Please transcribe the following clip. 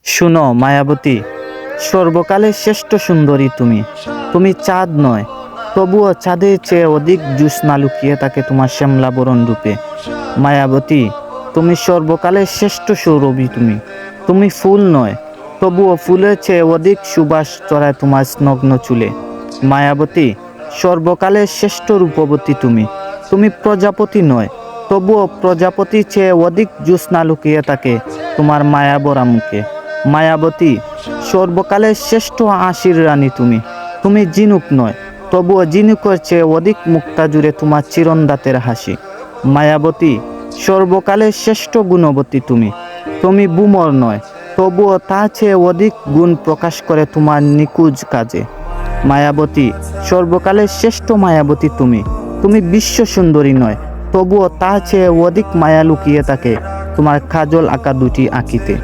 শুনো মায়াবতী, সর্বকালের শ্রেষ্ঠ সুন্দরী তুমি। তুমি চাঁদ নয়, তবুও চাঁদের চেয়ে অধিক জ্যোৎস্না লুকিয়ে থাকে তোমার শ্যামলাবরণ রূপে। মায়াবতী, তুমি সর্বকালের শ্রেষ্ঠ সৌরভী তুমি। তুমি ফুল নয়, তবুও ফুলের চেয়ে অধিক সুবাস চড়ায় তোমার স্নগ্ন চুলে। মায়াবতী, সর্বকালের শ্রেষ্ঠ রূপবতী তুমি। তুমি প্রজাপতি নয়, তবুও প্রজাপতির চেয়ে অধিক জ্যোৎস্না লুকিয়ে থাকে তোমার মায়াবরা মুখে। মায়াবতী, সর্বকালের শ্রেষ্ঠ হাসির রানী তুমি। তুমি ঝিনুক নয়, তবুও ঝিনুকের চেয়ে অধিক মুক্তা জুড়ে তোমার চিরন্দাতের হাসি। মায়াবতী, সর্বকালের শ্রেষ্ঠ গুণবতী তুমি। তুমি বুমর নয়, তবুও তার চেয়ে অধিক গুণ প্রকাশ করে তোমার নিকুজ কাজে। মায়াবতী, সর্বকালের শ্রেষ্ঠ মায়াবতী তুমি। তুমি বিশ্ব সুন্দরী নয়, তবুও তার চেয়ে অধিক মায়া লুকিয়ে থাকে তোমার কাজল আঁকা দুটি আঁকিতে।